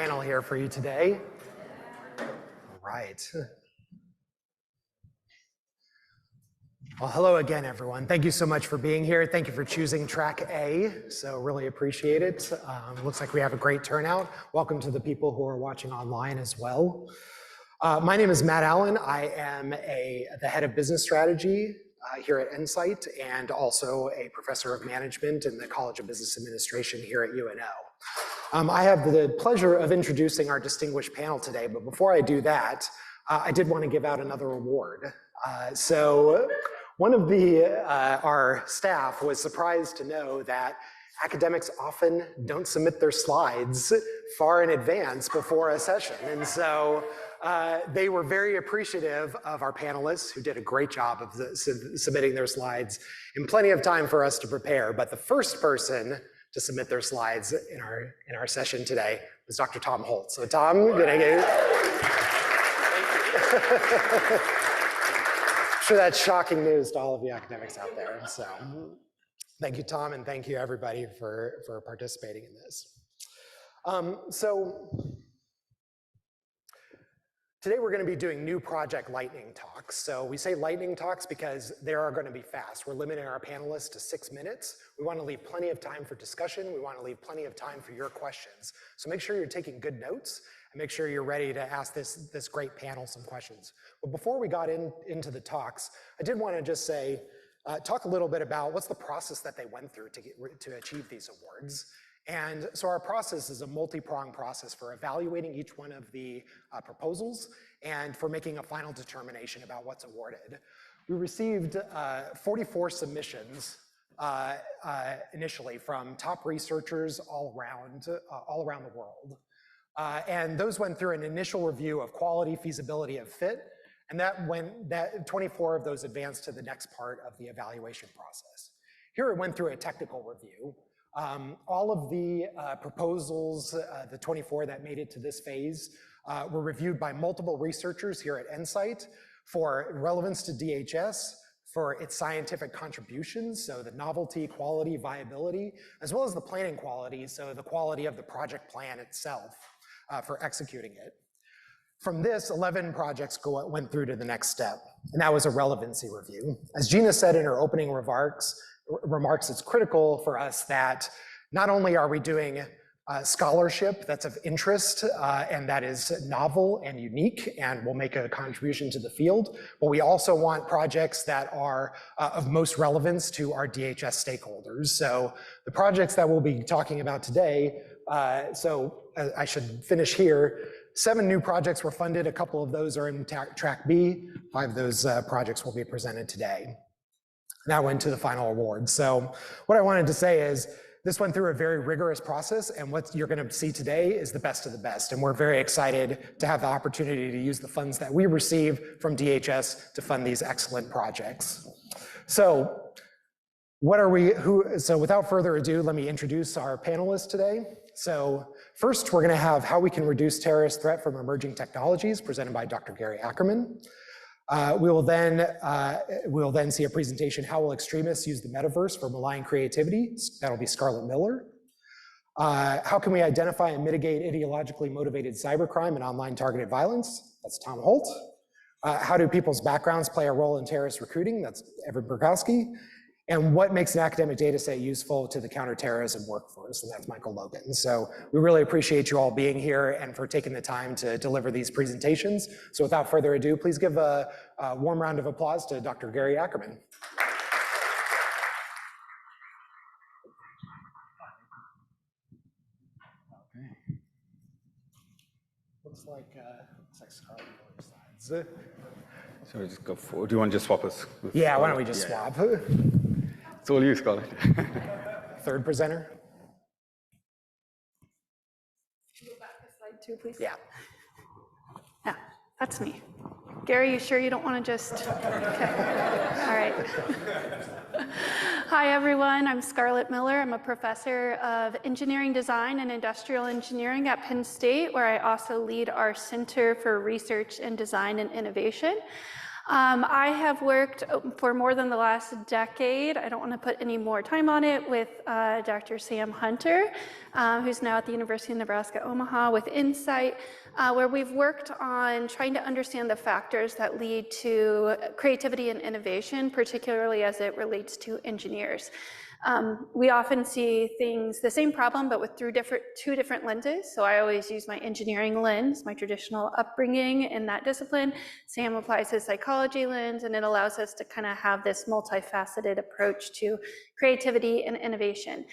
panel here for you today. All right. Well, hello again, everyone. Thank you so much for being here. Thank you for choosing track A. So really appreciate it. Looks like we have a great turnout. Welcome to the people who are watching online as well. My name is Matt Allen. I am the head of business strategy here at NCITE and also a professor of management in the College of Business Administration here at UNO. I have the pleasure of introducing our distinguished panel today, but before I do that, I did want to give out another award. So one of our staff was surprised to know that academics often don't submit their slides far in advance before a session. And so they were very appreciative of our panelists who did a great job of submitting their slides in plenty of time for us to prepare. But the first person to submit their slides in our session today was Dr. Tom Holt. So Tom, I'm sure that's shocking news to all of you academics out there. So thank you, Tom, and thank you everybody for participating in this. Today we're going to be doing new project lightning talks. So we say lightning talks because they are going to be fast. We're limiting our panelists to 6 minutes. We want to leave plenty of time for discussion. We want to leave plenty of time for your questions. So make sure you're taking good notes and make sure you're ready to ask this great panel some questions. But before we got into the talks, I did want to just say, talk a little bit about what's the process that they went through to achieve these awards. And so our process is a multi-pronged process for evaluating each one of the proposals and for making a final determination about what's awarded. We received 44 submissions initially from top researchers all around the world. And those went through an initial review of quality, feasibility, of fit, and 24 of those advanced to the next part of the evaluation process. Here it went through a technical review. All of the proposals, the 24 that made it to this phase, were reviewed by multiple researchers here at NCITE for relevance to DHS, for its scientific contributions, so the novelty, quality, viability, as well as the planning quality, so the quality of the project plan itself for executing it. From this, 11 projects went through to the next step, and that was a relevancy review. As Gina said in her opening remarks, it's critical for us that not only are we doing scholarship that's of interest and that is novel and unique and will make a contribution to the field, but we also want projects that are of most relevance to our DHS stakeholders. So the projects that we'll be talking about today, I should finish here. 7 new projects were funded. A couple of those are in track B. 5 of those projects will be presented today. That went to the final award. So what I wanted to say is this went through a very rigorous process, and what you're going to see today is the best of the best. And we're very excited to have the opportunity to use the funds that we receive from DHS to fund these excellent projects. So without further ado, let me introduce our panelists today. So first, we're going to have How We Can Reduce Terrorist Threat from Emerging Technologies, presented by Dr. Gary Ackerman. We will then see a presentation, How Will Extremists Use the Metaverse for Malign Creativity? That'll be Scarlett Miller. How Can We Identify and Mitigate Ideologically Motivated Cybercrime and Online Targeted Violence? That's Tom Holt. How do people's backgrounds play a role in terrorist recruiting? That's Evan Burkowski. And what makes an academic data set useful to the counterterrorism workforce? And that's Michael Logan. So we really appreciate you all being here and for taking the time to deliver these presentations. So without further ado, please give a warm round of applause to Dr. Gary Ackerman. Okay. Looks like Scarlett Miller's slides. So we just go forward. Do you want to just swap us? Yeah, why don't we just swap? It's all you, Scarlett. Third presenter. Can you go back a slide too, please? Yeah. Yeah, that's me. Gary, you sure you don't want to just, okay, all right. Hi, everyone. I'm Scarlett Miller. I'm a professor of engineering design and industrial engineering at Penn State, where I also lead our Center for Research and Design and Innovation. I have worked for more than the last decade, I don't want to put any more time on it, with Dr. Sam Hunter, who's now at the University of Nebraska, Omaha, with NCITE, where we've worked on trying to understand the factors that lead to creativity and innovation, particularly as it relates to engineers. We often see things, the same problem, but with through two different lenses. So I always use my engineering lens, my traditional upbringing in that discipline. Sam applies his psychology lens, and it allows us to kind of have this multifaceted approach to creativity and innovation.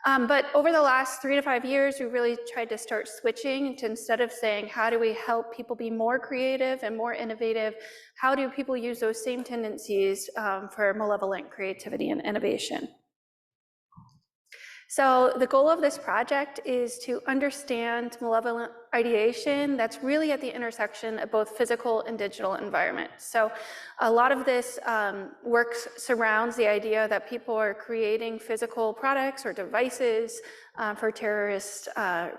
But over the last 3 to 5 years, we really tried to start switching to, instead of saying, how do we help people be more creative and more innovative, how do people use those same tendencies for malevolent creativity and innovation? So the goal of this project is to understand malevolent ideation that's really at the intersection of both physical and digital environments. So a lot of this work surrounds the idea that people are creating physical products or devices for terrorist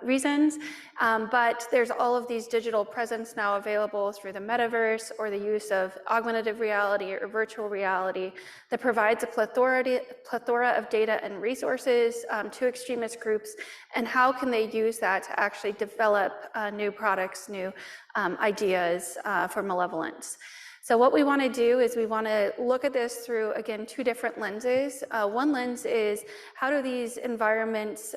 reasons, but there's all of these digital presence now available through the metaverse or the use of augmentative reality or virtual reality that provides a plethora of data and resources to extremist groups, and how can they use that to actually develop new products, new ideas for malevolence. So what we want to do is we want to look at this through, again, 2 different lenses. One lens is, how do these environments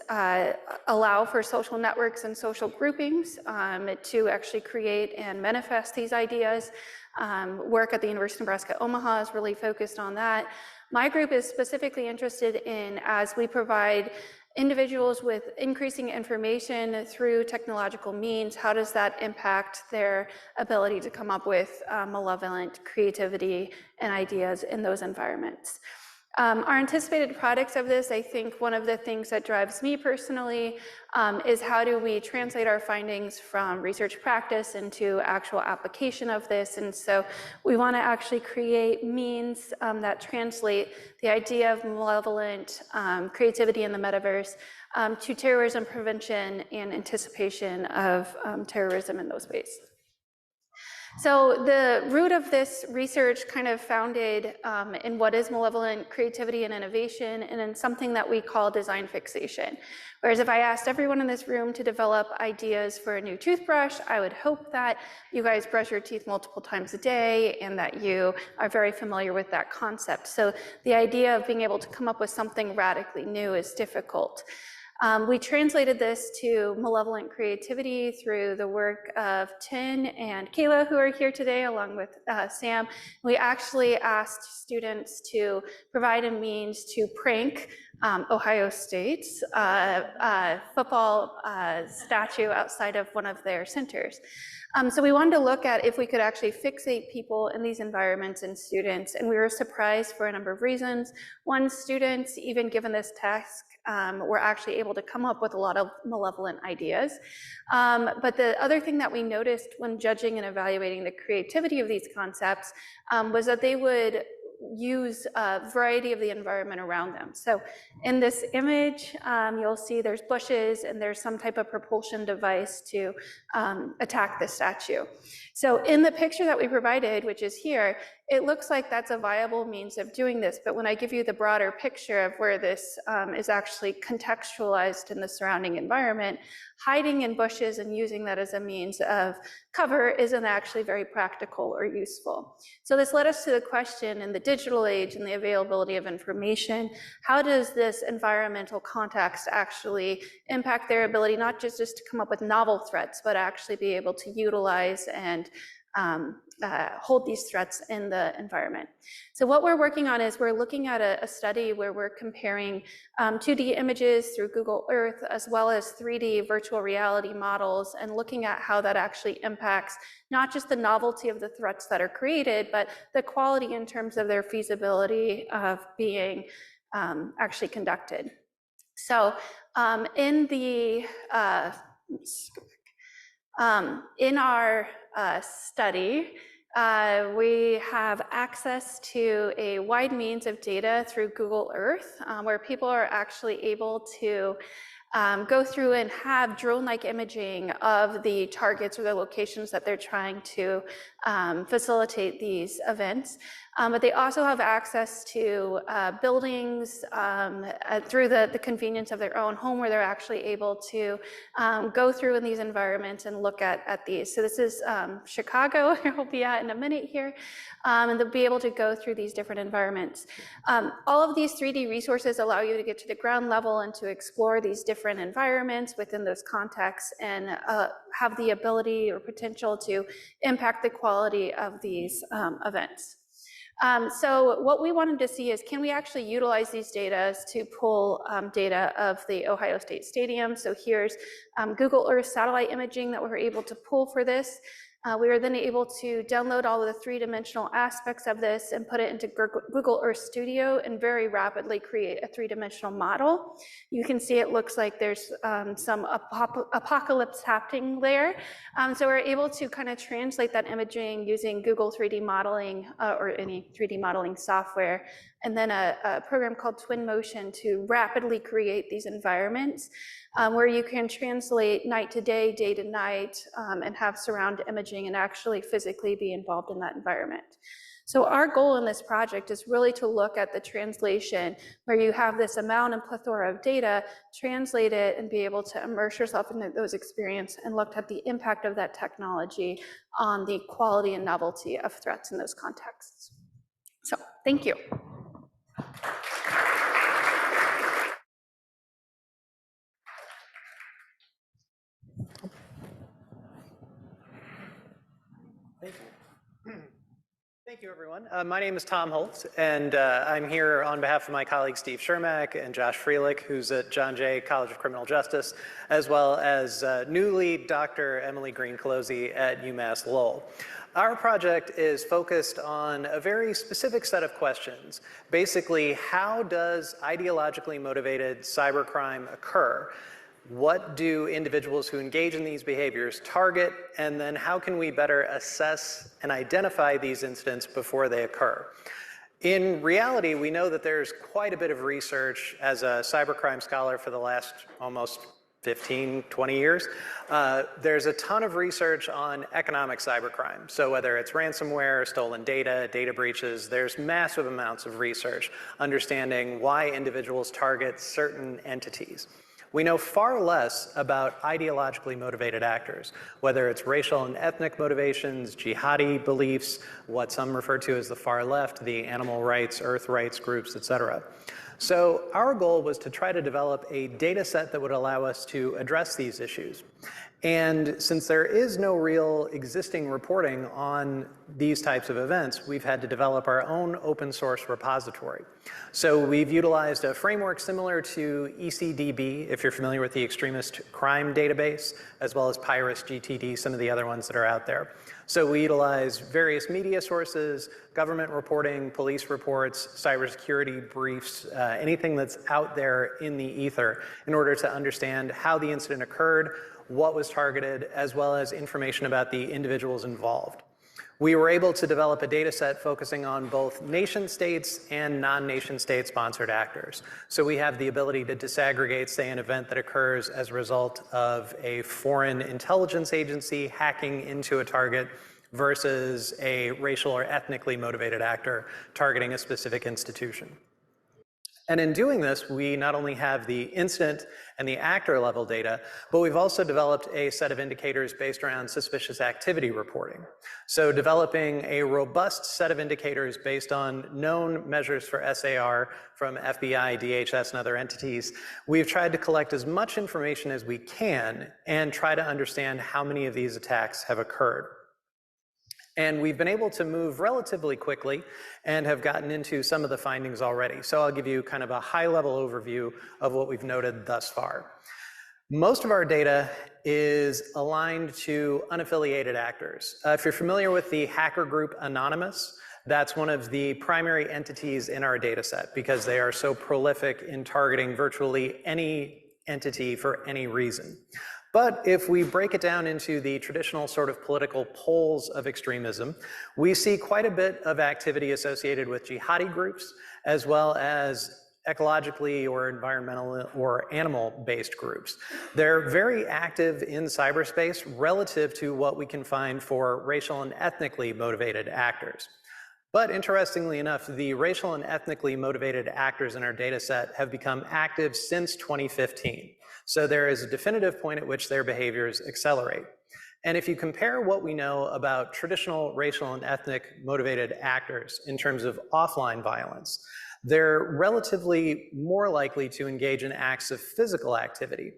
allow for social networks and social groupings to actually create and manifest these ideas? Work at the University of Nebraska, Omaha is really focused on that. My group is specifically interested in, as we provide individuals with increasing information through technological means, how does that impact their ability to come up with malevolent creativity and ideas in those environments? Our anticipated products of this, I think one of the things that drives me personally is, how do we translate our findings from research practice into actual application of this? And so we want to actually create means that translate the idea of malevolent creativity in the metaverse to terrorism prevention and anticipation of terrorism in those ways. So the root of this research kind of founded in what is malevolent creativity and innovation, and in something that we call design fixation. Whereas if I asked everyone in this room to develop ideas for a new toothbrush, I would hope that you guys brush your teeth multiple times a day and that you are very familiar with that concept. So the idea of being able to come up with something radically new is difficult. We translated this to malevolent creativity through the work of Tin and Kayla, who are here today, along with Sam. We actually asked students to provide a means to prank Ohio State's football statue outside of one of their centers. So we wanted to look at if we could actually fixate people in these environments and students, and we were surprised for a number of reasons. One, students, even given this task, were actually able to come up with a lot of malevolent ideas. But the other thing that we noticed when judging and evaluating the creativity of these concepts was that they would use a variety of the environment around them. So in this image, you'll see there's bushes and there's some type of propulsion device to attack the statue. So in the picture that we provided, which is here, it looks like that's a viable means of doing this, but when I give you the broader picture of where this is actually contextualized in the surrounding environment, hiding in bushes and using that as a means of cover isn't actually very practical or useful. So this led us to the question, in the digital age and the availability of information, how does this environmental context actually impact their ability not just to come up with novel threats, but actually be able to utilize and hold these threats in the environment. So what we're working on is we're looking at a study where we're comparing 2D images through Google Earth, as well as 3D virtual reality models, and looking at how that actually impacts not just the novelty of the threats that are created, but the quality in terms of their feasibility of being actually conducted. So in our study, we have access to a wide means of data through Google Earth, where people are actually able to go through and have drone-like imaging of the targets or the locations that they're trying to facilitate these events. But they also have access to buildings through the convenience of their own home, where they're actually able to go through in these environments and look at these. So this is Chicago, where we'll be at in a minute here, and they'll be able to go through these different environments. All of these 3D resources allow you to get to the ground level and to explore these different environments within those contexts and have the ability or potential to impact the quality of these events. So what we wanted to see is, can we actually utilize these data to pull data of the Ohio State Stadium? So here's Google Earth satellite imaging that we were able to pull for this. We were then able to download all of the three-dimensional aspects of this and put it into Google Earth Studio and very rapidly create a three-dimensional model. You can see it looks like there's some apocalypse happening there. So we're able to kind of translate that imaging using Google 3D modeling or any 3D modeling software, and then a program called Twinmotion to rapidly create these environments where you can translate night to day to night, and have surround imaging and actually physically be involved in that environment. So our goal in this project is really to look at the translation where you have this amount and plethora of data, translate it and be able to immerse yourself in those experiences and look at the impact of that technology on the quality and novelty of threats in those contexts. So thank you. Thank you. Thank you, everyone. My name is Tom Holtz, and I'm here on behalf of my colleague Steve Shermack and Josh Freelick, who's at John Jay College of Criminal Justice, as well as newly Dr. Emily Green-Colosi at UMass Lowell. Our project is focused on a very specific set of questions. Basically, how does ideologically motivated cybercrime occur? What do individuals who engage in these behaviors target? And then how can we better assess and identify these incidents before they occur? In reality, we know that there's quite a bit of research as a cybercrime scholar for the last almost 15, 20 years. There's a ton of research on economic cybercrime. So whether it's ransomware, stolen data, data breaches, there's massive amounts of research understanding why individuals target certain entities. We know far less about ideologically motivated actors, whether it's racial and ethnic motivations, jihadi beliefs, what some refer to as the far left, the animal rights, earth rights groups, etc. So our goal was to try to develop a data set that would allow us to address these issues. And since there is no real existing reporting on these types of events, we've had to develop our own open source repository. So we've utilized a framework similar to ECDB, if you're familiar with the extremist crime database, as well as Pyrus GTD, some of the other ones that are out there. So we utilize various media sources, government reporting, police reports, cybersecurity briefs, anything that's out there in the ether in order to understand how the incident occurred, what was targeted, as well as information about the individuals involved. We were able to develop a data set focusing on both nation states and non-nation state sponsored actors. So we have the ability to disaggregate, say, an event that occurs as a result of a foreign intelligence agency hacking into a target versus a racial or ethnically motivated actor targeting a specific institution. And in doing this, we not only have the incident and the actor level data, but we've also developed a set of indicators based around suspicious activity reporting. So developing a robust set of indicators based on known measures for SAR from FBI, DHS, and other entities, we've tried to collect as much information as we can and try to understand how many of these attacks have occurred. And we've been able to move relatively quickly and have gotten into some of the findings already. So I'll give you kind of a high-level overview of what we've noted thus far. Most of our data is aligned to unaffiliated actors. If you're familiar with the hacker group Anonymous, that's one of the primary entities in our data set because they are so prolific in targeting virtually any entity for any reason. But if we break it down into the traditional sort of political poles of extremism, we see quite a bit of activity associated with jihadi groups, as well as ecologically or environmental or animal-based groups. They're very active in cyberspace relative to what we can find for racial and ethnically motivated actors. But interestingly enough, the racial and ethnically motivated actors in our data set have become active since 2015. So there is a definitive point at which their behaviors accelerate. And if you compare what we know about traditional racial and ethnic motivated actors in terms of offline violence, they're relatively more likely to engage in acts of physical activity.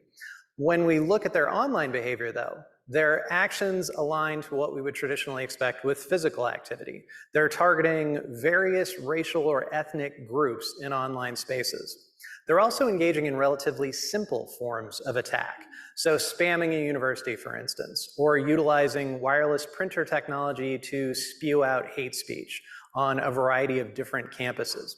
When we look at their online behavior, though, their actions align to what we would traditionally expect with physical activity. They're targeting various racial or ethnic groups in online spaces. They're also engaging in relatively simple forms of attack. So spamming a university, for instance, or utilizing wireless printer technology to spew out hate speech on a variety of different campuses.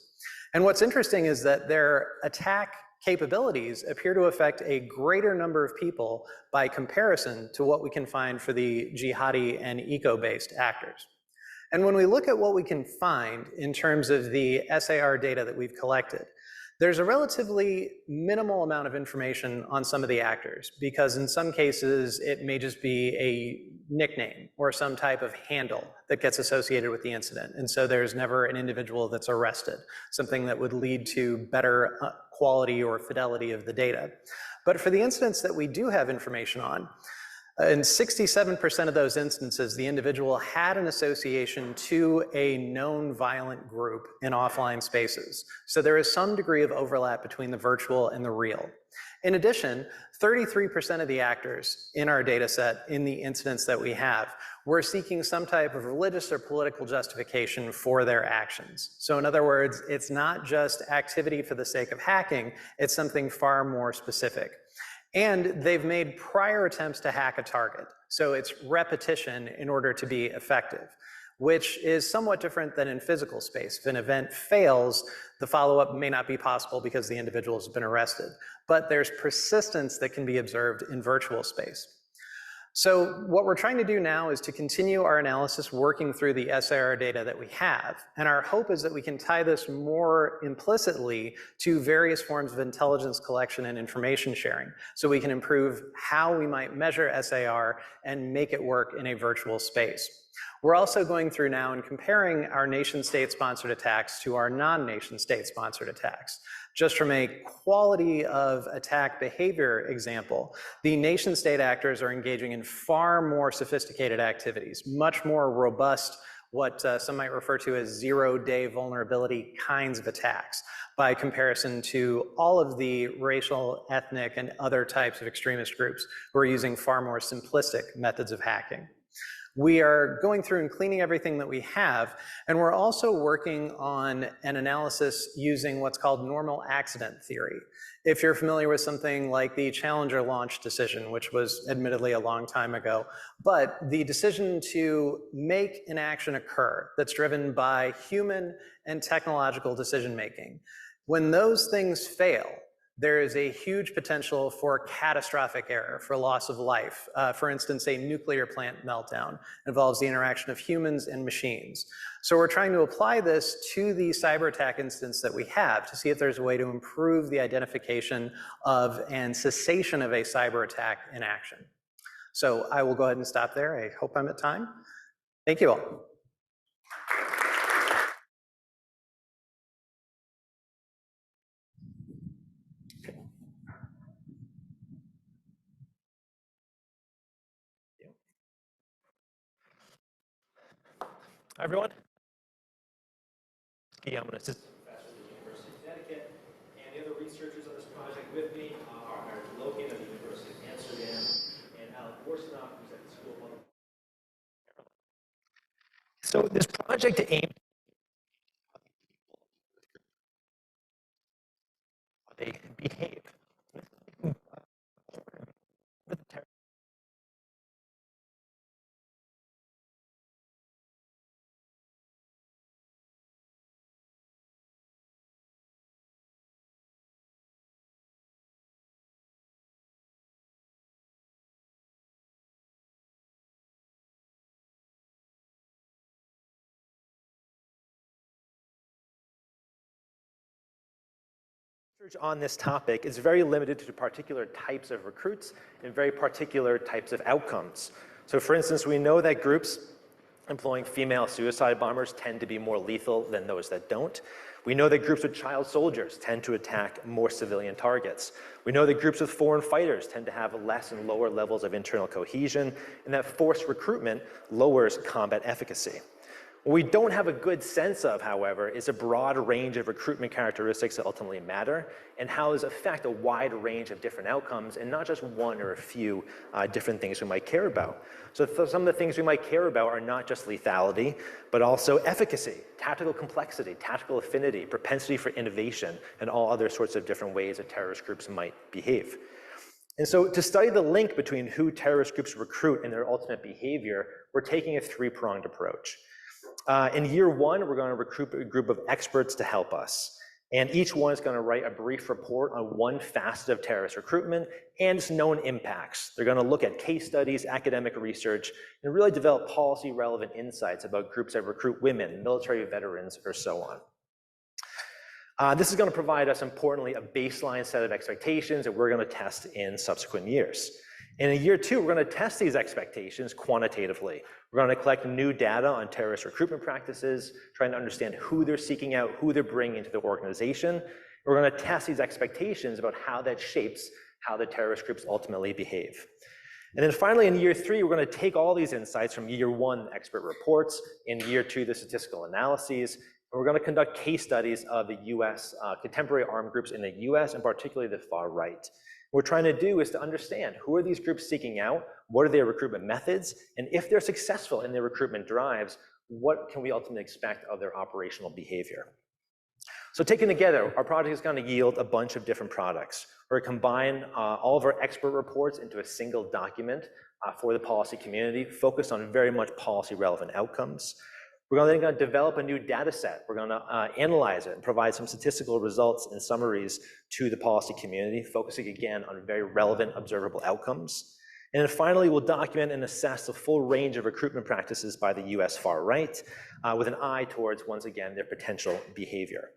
And what's interesting is that their attack capabilities appear to affect a greater number of people by comparison to what we can find for the jihadi and eco-based actors. And when we look at what we can find in terms of the SAR data that we've collected, there's a relatively minimal amount of information on some of the actors, because in some cases it may just be a nickname or some type of handle that gets associated with the incident. And so there's never an individual that's arrested, something that would lead to better quality or fidelity of the data. But for the incidents that we do have information on, in 67% of those instances, the individual had an association to a known violent group in offline spaces. So there is some degree of overlap between the virtual and the real. In addition, 33% of the actors in our data set in the incidents that we have were seeking some type of religious or political justification for their actions. So in other words, it's not just activity for the sake of hacking, it's something far more specific. And they've made prior attempts to hack a target. So it's repetition in order to be effective, which is somewhat different than in physical space. If an event fails, the follow-up may not be possible because the individual has been arrested. But there's persistence that can be observed in virtual space. So what we're trying to do now is to continue our analysis working through the SAR data that we have. And our hope is that we can tie this more implicitly to various forms of intelligence collection and information sharing, so we can improve how we might measure SAR and make it work in a virtual space. We're also going through now and comparing our nation-state sponsored attacks to our non-nation state sponsored attacks. Just from a quality of attack behavior example, the nation-state actors are engaging in far more sophisticated activities, much more robust, what some might refer to as zero-day vulnerability kinds of attacks, by comparison to all of the racial, ethnic, and other types of extremist groups who are using far more simplistic methods of hacking. We are going through and cleaning everything that we have, and we're also working on an analysis using what's called normal accident theory. If you're familiar with something like the Challenger launch decision, which was admittedly a long time ago, but the decision to make an action occur that's driven by human and technological decision-making, when those things fail, there is a huge potential for catastrophic error, for loss of life. For instance, a nuclear plant meltdown involves the interaction of humans and machines. So we're trying to apply this to the cyber attack instance that we have to see if there's a way to improve the identification of and cessation of a cyber attack in action. So I will go ahead and stop there. I hope I'm at time. Thank you all. Hi, everyone. Yeah, I'm an assistant professor at the University of Connecticut, and the other researchers on this project with me are Eric Logan at the University of Amsterdam and Alec Worsenoff, who's at the School of Public Health. So this project aimed how they behave. Research on this topic is very limited to particular types of recruits and very particular types of outcomes. So for instance, we know that groups employing female suicide bombers tend to be more lethal than those that don't. We know that groups with child soldiers tend to attack more civilian targets. We know that groups with foreign fighters tend to have less and lower levels of internal cohesion, and that forced recruitment lowers combat efficacy. What we don't have a good sense of, however, is a broad range of recruitment characteristics that ultimately matter and how those affect a wide range of different outcomes and not just one or a few different things we might care about. So some of the things we might care about are not just lethality, but also efficacy, tactical complexity, tactical affinity, propensity for innovation, and all other sorts of different ways that terrorist groups might behave. And so to study the link between who terrorist groups recruit and their ultimate behavior, we're taking a three-pronged approach. In year one, we're going to recruit a group of experts to help us. And each one is going to write a brief report on one facet of terrorist recruitment and its known impacts. They're going to look at case studies, academic research, and really develop policy-relevant insights about groups that recruit women, military veterans, or so on. This is going to provide us, importantly, a baseline set of expectations that we're going to test in subsequent years. And in year two, we're going to test these expectations quantitatively. We're going to collect new data on terrorist recruitment practices, trying to understand who they're seeking out, who they're bringing into the organization. We're going to test these expectations about how that shapes how the terrorist groups ultimately behave. And then finally, in year three, we're going to take all these insights from year one expert reports, in year two, the statistical analyses, and we're going to conduct case studies of the US, contemporary armed groups in the US, and particularly the far right. What we're trying to do is to understand who are these groups seeking out, what are their recruitment methods, and if they're successful in their recruitment drives, what can we ultimately expect of their operational behavior? So taken together, our project is going to yield a bunch of different products. We're going to combine all of our expert reports into a single document for the policy community, focused on very much policy-relevant outcomes. We're then going to develop a new data set. We're going to analyze it and provide some statistical results and summaries to the policy community, focusing again on very relevant observable outcomes. And then finally, we'll document and assess the full range of recruitment practices by the US far right, with an eye towards, once again, their potential behavior.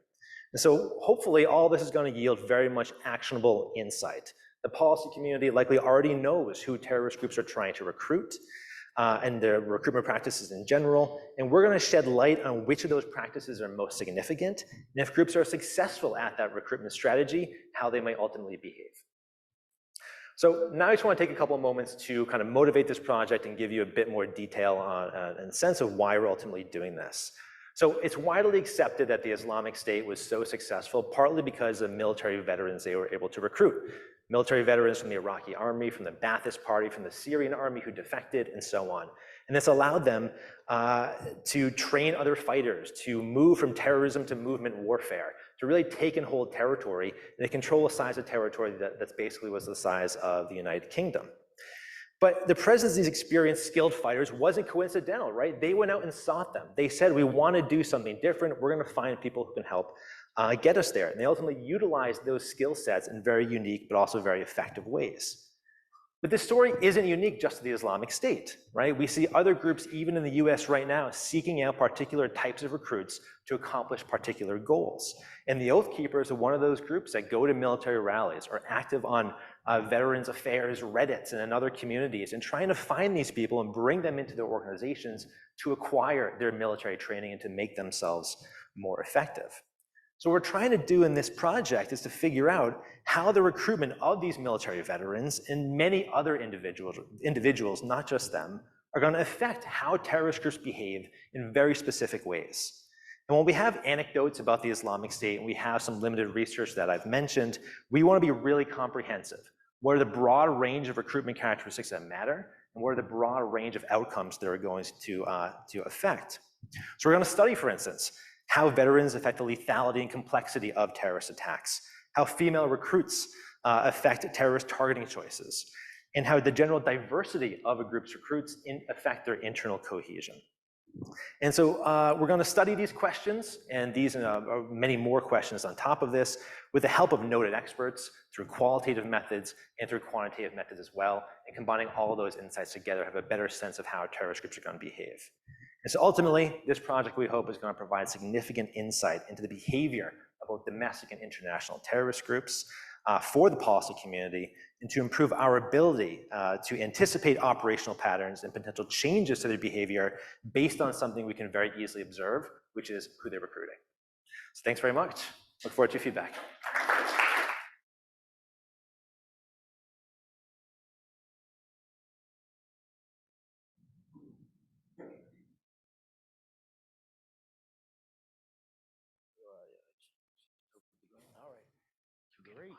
And so hopefully all this is going to yield very much actionable insight. The policy community likely already knows who terrorist groups are trying to recruit, and their recruitment practices in general, and we're going to shed light on which of those practices are most significant, and if groups are successful at that recruitment strategy, how they might ultimately behave. So now I just want to take a couple of moments to kind of motivate this project and give you a bit more detail on, and sense of why we're ultimately doing this. So it's widely accepted that the Islamic State was so successful, partly because of military veterans they were able to recruit. Military veterans from the Iraqi army, from the Ba'athist Party, from the Syrian army who defected, and so on. And this allowed them to train other fighters, to move from terrorism to movement warfare, to really take and hold territory, and to control a size of territory that basically was the size of the United Kingdom. But the presence of these experienced, skilled fighters wasn't coincidental, right? They went out and sought them. They said, we want to do something different. We're going to find people who can help get us there. And they ultimately utilized those skill sets in very unique, but also very effective ways. But this story isn't unique just to the Islamic State, right? We see other groups, even in the US right now, seeking out particular types of recruits to accomplish particular goals. And the Oath Keepers are one of those groups that go to military rallies, are active on Veterans Affairs, Reddits, and in other communities, and trying to find these people and bring them into their organizations to acquire their military training and to make themselves more effective. So what we're trying to do in this project is to figure out how the recruitment of these military veterans and many other individuals, not just them, are going to affect how terrorist groups behave in very specific ways. And when we have anecdotes about the Islamic State and we have some limited research that I've mentioned, we want to be really comprehensive. What are the broad range of recruitment characteristics that matter? And what are the broad range of outcomes that are going to affect? So we're going to study, for instance, how veterans affect the lethality and complexity of terrorist attacks, how female recruits affect terrorist targeting choices, and how the general diversity of a group's recruits affect their internal cohesion. And so we're going to study these questions and these many more questions on top of this with the help of noted experts through qualitative methods and through quantitative methods as well, and combining all of those insights together have a better sense of how terrorist groups are going to behave. And so ultimately, this project, we hope, is going to provide significant insight into the behavior of both domestic and international terrorist groups, for the policy community, and to improve our ability to anticipate operational patterns and potential changes to their behavior based on something we can very easily observe, which is who they're recruiting. So thanks very much. Look forward to your feedback. Great.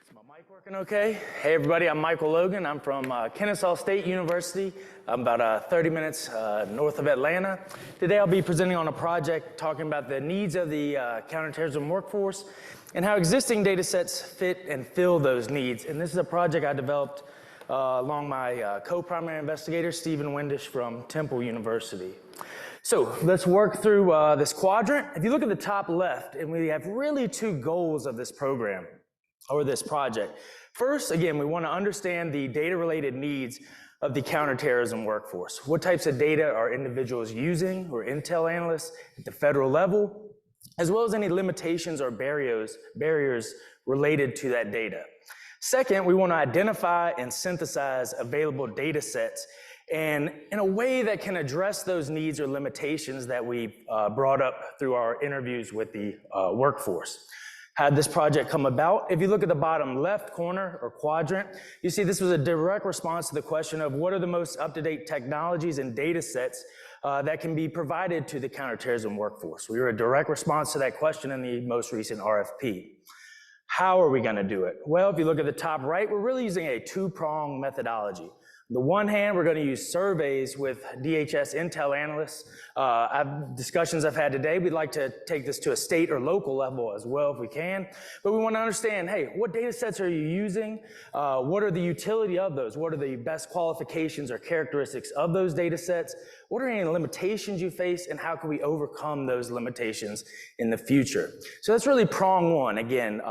Is my mic working okay? Hey everybody, I'm Michael Logan. I'm from Kennesaw State University. I'm about 30 minutes north of Atlanta. Today I'll be presenting on a project talking about the needs of the counterterrorism workforce and how existing data sets fit and fill those needs. And this is a project I developed along my co-primary investigator, Stephen Windish from Temple University. So let's work through this quadrant. If you look at the top left, and we have really two goals of this program or this project. First, again, we want to understand the data-related needs of the counterterrorism workforce. What types of data are individuals using or intel analysts at the federal level, as well as any limitations or barriers related to that data. Second, we want to identify and synthesize available data sets and in a way that can address those needs or limitations that we brought up through our interviews with the workforce. How did this project come about? If you look at the bottom left corner or quadrant, you see this was a direct response to the question of what are the most up-to-date technologies and data sets that can be provided to the counterterrorism workforce. We were a direct response to that question in the most recent RFP. How are we going to do it? Well, if you look at the top right, we're really using a two-pronged methodology. On the one hand, we're going to use surveys with DHS intel analysts. Discussions I've had today, we'd like to take this to a state or local level as well if we can. But we want to understand, hey, what data sets are you using? What are the utility of those? What are the best qualifications or characteristics of those data sets? What are any limitations you face, and how can we overcome those limitations in the future? So that's really prong one. Again,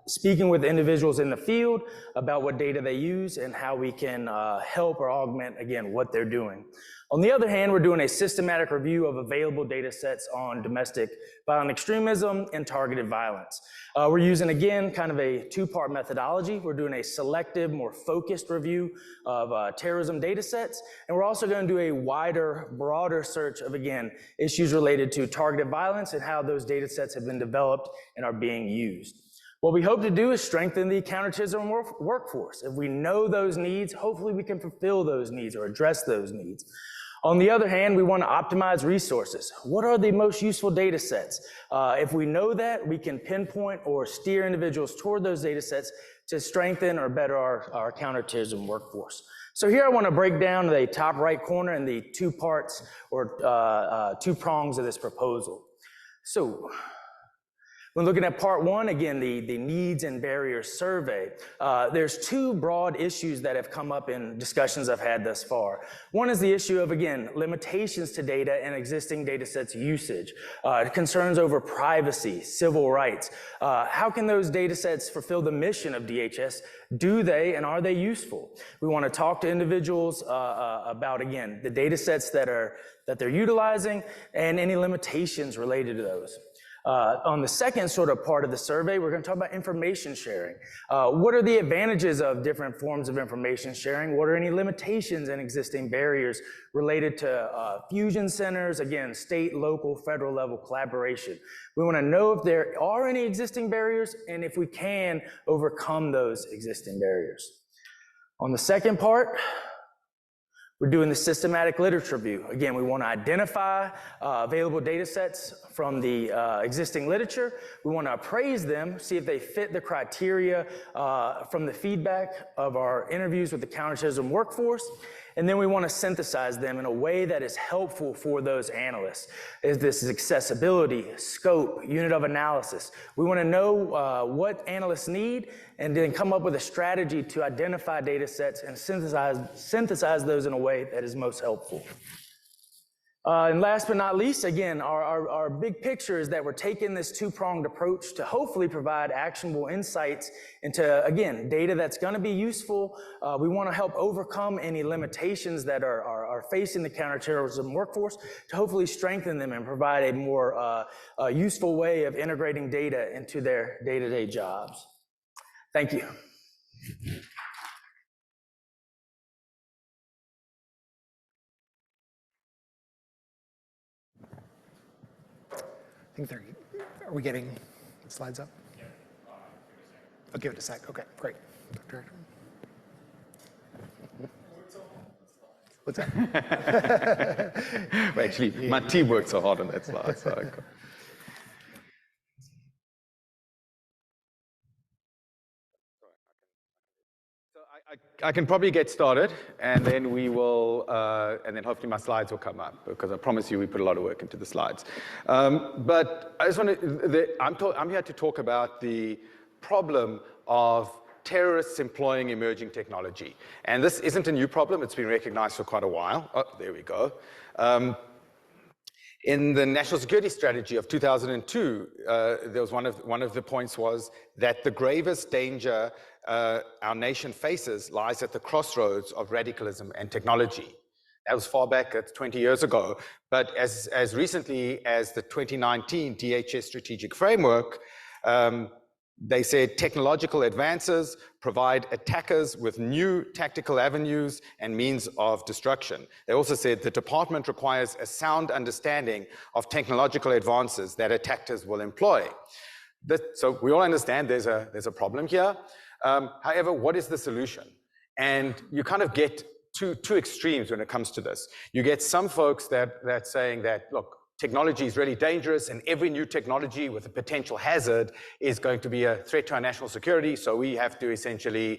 speaking with individuals in the field about what data they use and how we can help or augment, again, what they're doing. On the other hand, we're doing a systematic review of available data sets on domestic violent extremism and targeted violence. We're using, again, kind of a two-part methodology. We're doing a selective, more focused review of terrorism data sets, and we're also going to do a wider, broader search of, again, issues related to targeted violence and how those data sets have been developed and are being used. What we hope to do is strengthen the counterterrorism workforce. If we know those needs, hopefully we can fulfill those needs or address those needs. On the other hand, we want to optimize resources. What are the most useful data sets? If we know that, we can pinpoint or steer individuals toward those data sets to strengthen or better our counterterrorism workforce. So here I want to break down the top right corner and the two parts or two prongs of this proposal. So when looking at part one, again, the needs and barriers survey, there's two broad issues that have come up in discussions I've had thus far. One is the issue of, again, limitations to data and existing data sets usage, concerns over privacy, civil rights. How can those data sets fulfill the mission of DHS? Do they and are they useful? We want to talk to individuals about, again, the data sets that they're utilizing and any limitations related to those. On the second sort of part of the survey, we're going to talk about information sharing. What are the advantages of different forms of information sharing? What are any limitations and existing barriers related to fusion centers, again, state, local, federal level collaboration? We want to know if there are any existing barriers and if we can overcome those existing barriers. On the second part, we're doing the systematic literature review. Again, we want to identify available data sets from the existing literature. We want to appraise them, see if they fit the criteria from the feedback of our interviews with the counterterrorism workforce. And then we want to synthesize them in a way that is helpful for those analysts. This is accessibility, scope, unit of analysis. We want to know what analysts need and then come up with a strategy to identify data sets and synthesize those in a way that is most helpful. And last but not least, again, our big picture is that we're taking this two-pronged approach to hopefully provide actionable insights into, again, data that's going to be useful. We want to help overcome any limitations that are are facing the counterterrorism workforce to hopefully strengthen them and provide a more useful way of integrating data into their day-to-day jobs. Thank you. I think they're, are we getting the slides up? Yeah. I'll give it a sec. Okay, great. Director. What's that? Well, actually, my team worked so hard on that slide. So I can probably get started, and then we will, and then hopefully my slides will come up, because I promise you we put a lot of work into the slides. But I just want to, I'm here to talk about the problem of terrorists employing emerging technology. And this isn't a new problem. It's been recognized for quite a while. Oh, there we go. In the National Security Strategy of 2002, there was one of the points was that the gravest danger our nation faces lies at the crossroads of radicalism and technology. That was far back, it's 20 years ago. But as recently as the 2019 DHS Strategic Framework, they said technological advances provide attackers with new tactical avenues and means of destruction. They also said the department requires a sound understanding of technological advances that attackers will employ. So we all understand there's a problem here. However, what is the solution? And you kind of get two extremes when it comes to this. You get some folks that saying that, look, technology is really dangerous, and every new technology with a potential hazard is going to be a threat to our national security, so we have to essentially,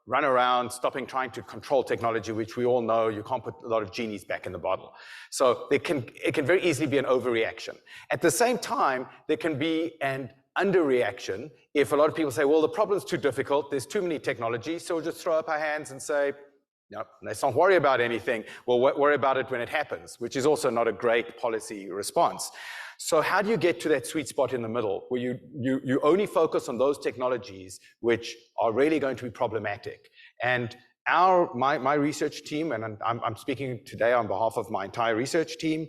run around trying to control technology, which we all know you can't put a lot of genies back in the bottle. So it can very easily be an overreaction. At the same time, there can be an underreaction if a lot of people say, well, the problem's too difficult, there's too many technologies, so we'll just throw up our hands and say, no, let's not worry about anything. We'll worry about it when it happens, which is also not a great policy response. So how do you get to that sweet spot in the middle where you only focus on those technologies which are really going to be problematic? And my research team, and I'm speaking today on behalf of my entire research team,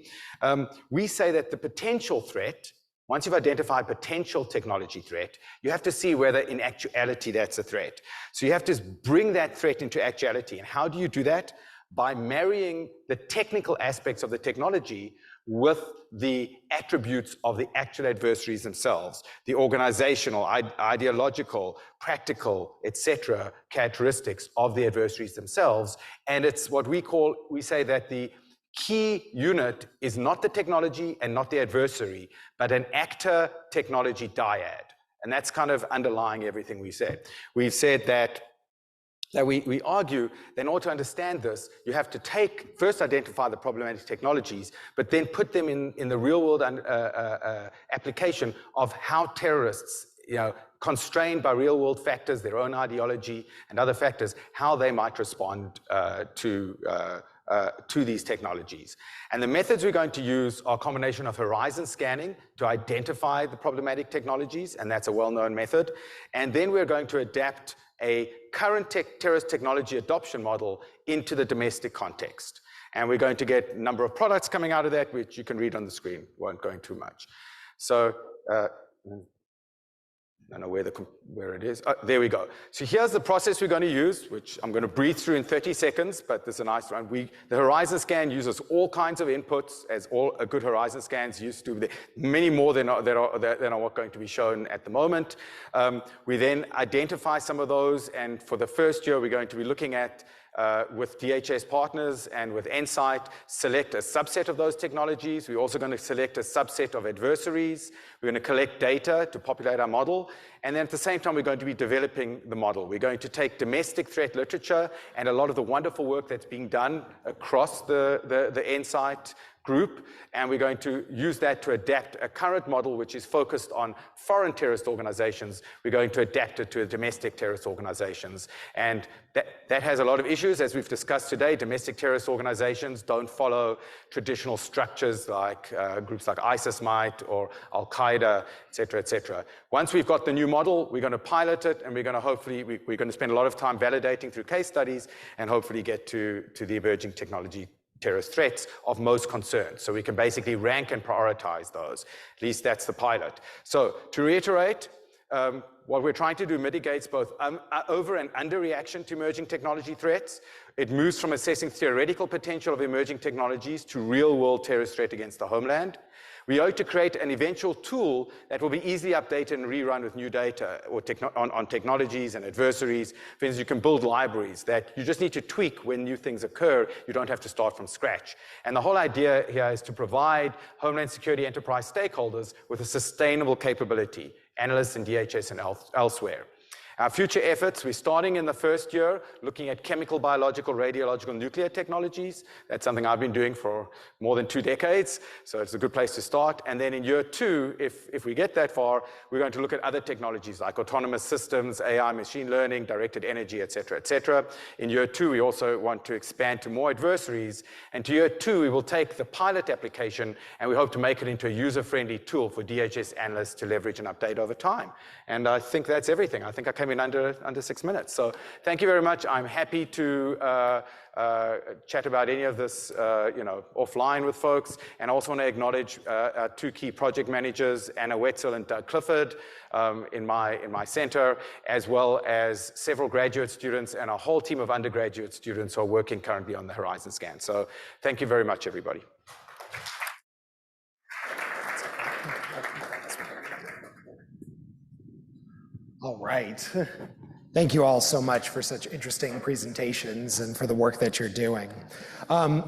we say that the potential threat, once you've identified potential technology threat, you have to see whether in actuality that's a threat. So you have to bring that threat into actuality. And how do you do that? By marrying the technical aspects of the technology with the attributes of the actual adversaries themselves, the organizational, ideological, practical, etc. characteristics of the adversaries themselves. And it's what we say that the key unit is not the technology and not the adversary, but an actor-technology dyad. And that's kind of underlying everything we said. We've said that we argue that in order to understand this, you have to first identify the problematic technologies, but then put them in the real-world application of how terrorists, constrained by real-world factors, their own ideology and other factors, how they might respond to these technologies. And the methods we're going to use are a combination of horizon scanning to identify the problematic technologies, and that's a well-known method. And then we're going to adapt a current terrorist technology adoption model into the domestic context. And we're going to get a number of products coming out of that, which you can read on the screen. Won't go into too much. So, I don't know where it is. Oh, there we go. So here's the process we're going to use, which I'm going to breathe through in 30 seconds, but this is a nice one. The horizon scan uses all kinds of inputs, as all good horizon scans used to. Many more than are going to be shown at the moment. We then identify some of those, and for the first year, we're going to be looking at with DHS partners and with NCITE, select a subset of those technologies. We're also going to select a subset of adversaries. We're going to collect data to populate our model. And then at the same time, we're going to be developing the model. We're going to take domestic threat literature and a lot of the wonderful work that's being done across the NCITE group, and we're going to use that to adapt a current model which is focused on foreign terrorist organizations. We're going to adapt it to domestic terrorist organizations. And that has a lot of issues, as we've discussed today. Domestic terrorist organizations don't follow traditional structures like groups like ISIS might, or Al-Qaeda, et cetera, et cetera. Once we've got the new model, we're going to pilot it, and we're going to hopefully, we're going to spend a lot of time validating through case studies, and hopefully get to the emerging technology terrorist threats of most concern. So we can basically rank and prioritize those. At least that's the pilot. So to reiterate, what we're trying to do mitigates both over and under reaction to emerging technology threats. It moves from assessing theoretical potential of emerging technologies to real-world terrorist threat against the homeland. We hope to create an eventual tool that will be easily updated and rerun with new data or on technologies and adversaries. For instance, you can build libraries that you just need to tweak when new things occur. You don't have to start from scratch. And the whole idea here is to provide Homeland Security enterprise stakeholders with a sustainable capability, analysts in DHS and elsewhere. Our future efforts, we're starting in the first year looking at chemical, biological, radiological, nuclear technologies. That's something I've been doing for more than 2 decades, so it's a good place to start. And then in year 2, if we get that far, we're going to look at other technologies like autonomous systems, AI, machine learning, directed energy, et cetera, et cetera. In year 2, we also want to expand to more adversaries. And to year 2, we will take the pilot application and we hope to make it into a user-friendly tool for DHS analysts to leverage and update over time. And I think that's everything. I think I came in under 6 minutes. So thank you very much. I'm happy to chat about any of this offline with folks. And I also want to acknowledge our 2 key project managers, Anna Wetzel and Doug Clifford, in my center, as well as several graduate students and a whole team of undergraduate students who are working currently on the Horizon Scan. So thank you very much, everybody. All right. Thank you all so much for such interesting presentations and for the work that you're doing.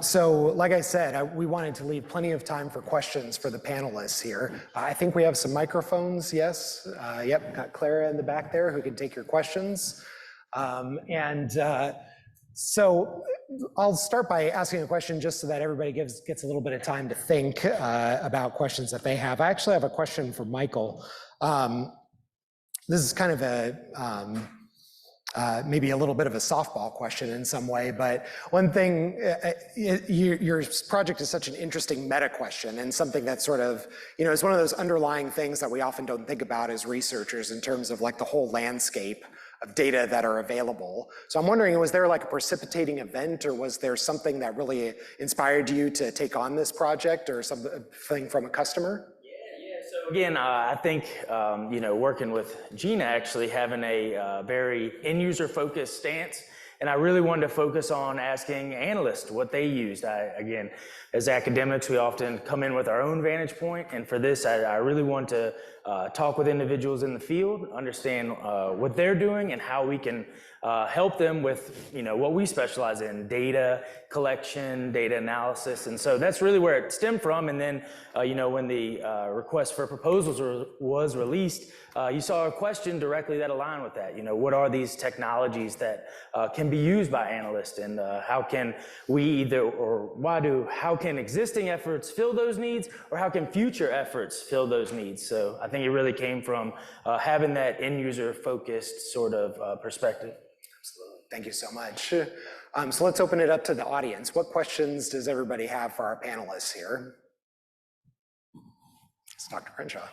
So like I said, we wanted to leave plenty of time for questions for the panelists here. I think we have some microphones, yes? Yep, got Clara in the back there who can take your questions. So I'll start by asking a question just so that everybody gets a little bit of time to think about questions that they have. I actually have a question for Michael. This is kind of maybe a little bit of a softball question in some way, but one thing, your project is such an interesting meta question and something that sort of, is one of those underlying things that we often don't think about as researchers in terms of like the whole landscape of data that are available. So I'm wondering, was there like a precipitating event, or was there something that really inspired you to take on this project, or something from a customer? So again, I think, working with Gina, actually having a very end-user focused stance, and I really wanted to focus on asking analysts what they used. Again, as academics, we often come in with our own vantage point, and for this, I really want to talk with individuals in the field, understand what they're doing and how we can help them with what we specialize in: data collection, data analysis. And so that's really where it stemmed from. And then when the request for proposals was released, you saw a question directly that aligned with that. What are these technologies that can be used by analysts, and how can we how can existing efforts fill those needs, or how can future efforts fill those needs? So I think it really came from having that end user focused sort of perspective. Absolutely. Thank you so much. So let's open it up to the audience. What questions does everybody have for our panelists here? It's Dr. Crenshaw.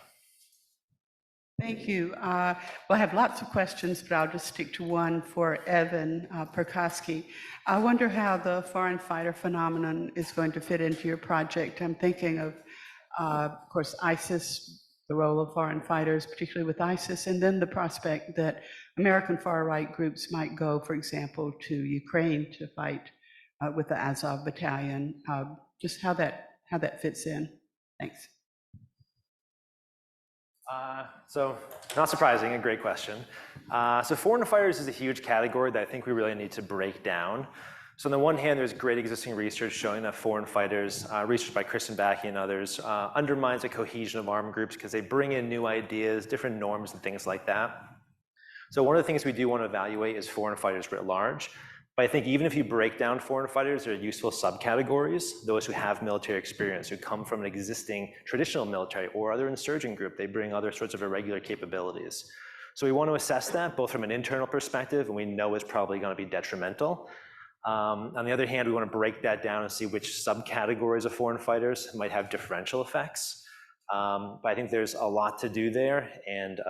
Thank you. Well, I have lots of questions, but I'll just stick to one for Evan Perkowski. I wonder how the foreign fighter phenomenon is going to fit into your project. I'm thinking of course, ISIS, the role of foreign fighters, particularly with ISIS, and then the prospect that American far-right groups might go, for example, to Ukraine to fight with the Azov battalion. Just how that fits in. Thanks. So not surprising, a great question. So foreign fighters is a huge category that I think we really need to break down. So on the one hand, there's great existing research showing that foreign fighters, research by Kristen Backey and others, undermines the cohesion of armed groups because they bring in new ideas, different norms and things like that. So one of the things we do want to evaluate is foreign fighters writ large. But I think even if you break down foreign fighters, there are useful subcategories. Those who have military experience, who come from an existing traditional military or other insurgent group, they bring other sorts of irregular capabilities. So we want to assess that both from an internal perspective, and we know it's probably going to be detrimental. On the other hand, we want to break that down and see which subcategories of foreign fighters might have differential effects. But I think there's a lot to do there, and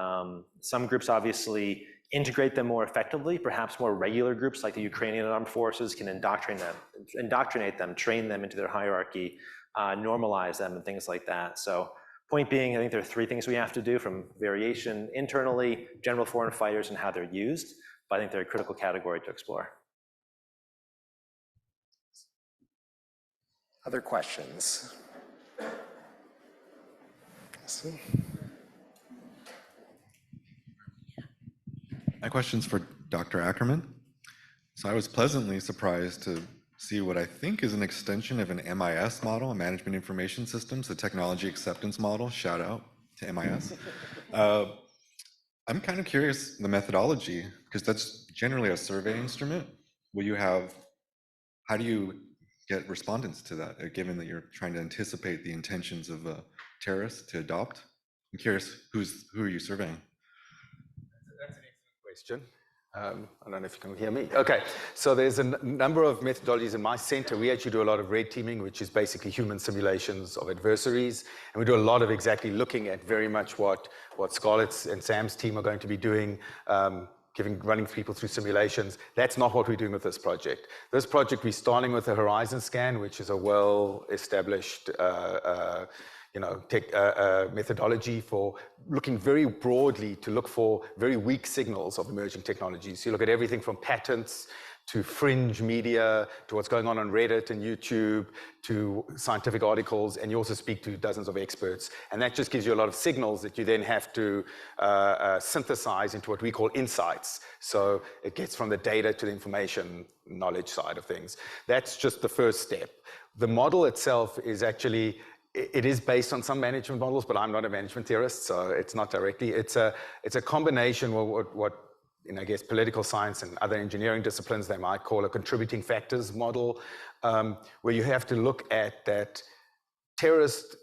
some groups obviously integrate them more effectively. Perhaps more regular groups like the Ukrainian armed forces can indoctrinate them, train them into their hierarchy, normalize them, and things like that. So point being, I think there are three things we have to do, from variation internally, general foreign fighters, and how they're used. But I think they're a critical category to explore. Other questions? My question's for Dr. Ackerman. So I was pleasantly surprised to see what I think is an extension of an MIS model, a Management Information Systems, the Technology Acceptance Model. Shout out to MIS. I'm kind of curious the methodology, because that's generally a survey instrument. How do you get respondents to that, given that you're trying to anticipate the intentions of terrorists to adopt? I'm curious, who are you surveying? That's an excellent question. I don't know if you can hear me. Okay, so there's a number of methodologies in my center. We actually do a lot of red teaming, which is basically human simulations of adversaries. And we do a lot of exactly looking at very much what Scarlett's and Sam's team are going to be doing, running people through simulations. That's not what we're doing with this project. This project, we're starting with a horizon scan, which is a well-established methodology for looking very broadly to look for very weak signals of emerging technologies. You look at everything from patents to fringe media, to what's going on Reddit and YouTube, to scientific articles, and you also speak to dozens of experts. And that just gives you a lot of signals that you then have to synthesize into what we call insights. So it gets from the data to the information knowledge side of things. That's just the first step. The model itself is actually, it is based on some management models, but I'm not a management theorist, so it's not directly. It's a combination of what I guess political science and other engineering disciplines they might call a contributing factors model, where you have to look at that terrorist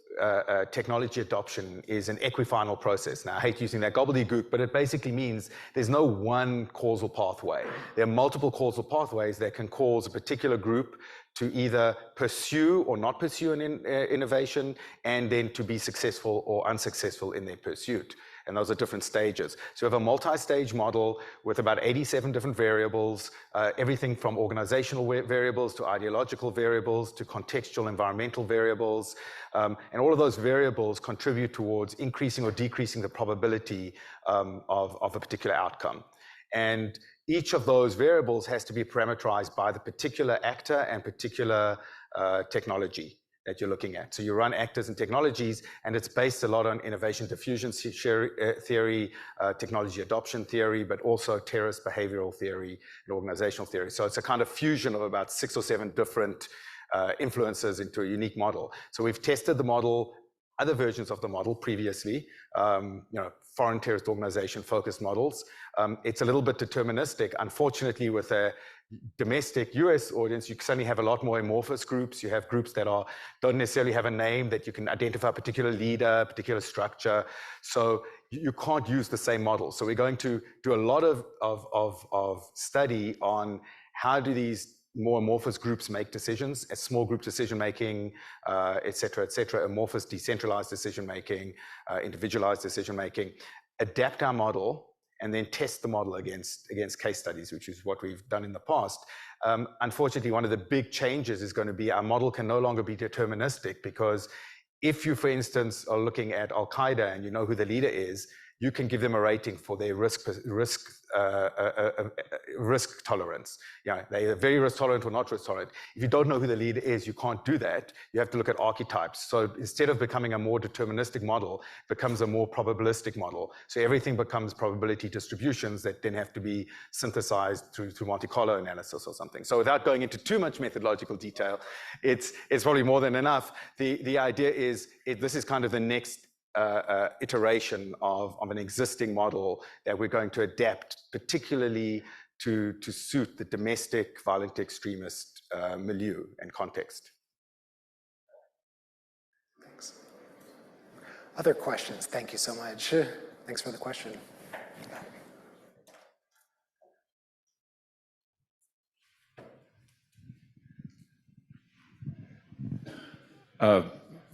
technology adoption is an equifinal process. Now, I hate using that gobbledygook, but it basically means there's no one causal pathway. There are multiple causal pathways that can cause a particular group to either pursue or not pursue an innovation, and then to be successful or unsuccessful in their pursuit. And those are different stages. So we have a multi-stage model with about 87 different variables, everything from organizational variables to ideological variables to contextual environmental variables. And all of those variables contribute towards increasing or decreasing the probability of a particular outcome. And each of those variables has to be parameterized by the particular actor and particular technology that you're looking at. So you run actors and technologies, and it's based a lot on innovation diffusion theory, technology adoption theory, but also terrorist behavioral theory and organizational theory. So it's a kind of fusion of about 6 or 7 different influences into a unique model. So we've tested the model, other versions of the model previously, foreign terrorist organization focused models. It's a little bit deterministic. Unfortunately, with a domestic US audience, you suddenly have a lot more amorphous groups. You have groups that don't necessarily have a name, that you can identify a particular leader, particular structure. So you can't use the same model. So we're going to do a lot of study on how do these more amorphous groups make decisions, as small group decision making, et cetera, amorphous decentralized decision making, individualized decision making, adapt our model, and then test the model against case studies, which is what we've done in the past. Unfortunately, one of the big changes is going to be our model can no longer be deterministic, because if you, for instance, are looking at Al-Qaeda and you know who the leader is, you can give them a rating for their risk tolerance. Yeah, they are very risk tolerant or not risk tolerant. If you don't know who the leader is, you can't do that. You have to look at archetypes. So instead of becoming a more deterministic model, it becomes a more probabilistic model. So everything becomes probability distributions that then have to be synthesized through Monte Carlo analysis or something. So without going into too much methodological detail, it's probably more than enough. The idea is this is kind of the next iteration of an existing model that we're going to adapt, particularly to suit the domestic violent extremist milieu and context. Thanks. Other questions? Thank you so much. Thanks for the question.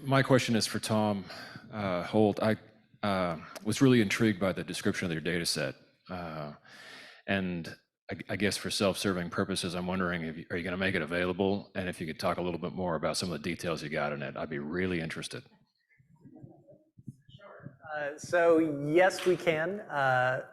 My question is for Tom Holt. I was really intrigued by the description of your data set. And I guess for self-serving purposes, I'm wondering, are you going to make it available? And if you could talk a little bit more about some of the details you got in it, I'd be really interested. So yes, we can,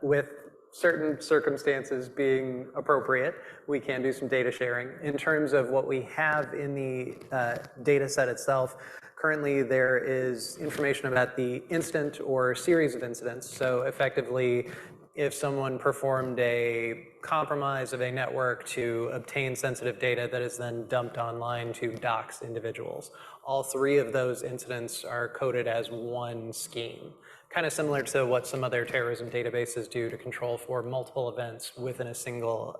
with certain circumstances being appropriate, we can do some data sharing. In terms of what we have in the data set itself, currently there is information about the incident or series of incidents. So effectively, if someone performed a compromise of a network to obtain sensitive data that is then dumped online to dox individuals. All three of those incidents are coded as one scheme, kind of similar to what some other terrorism databases do to control for multiple events within a single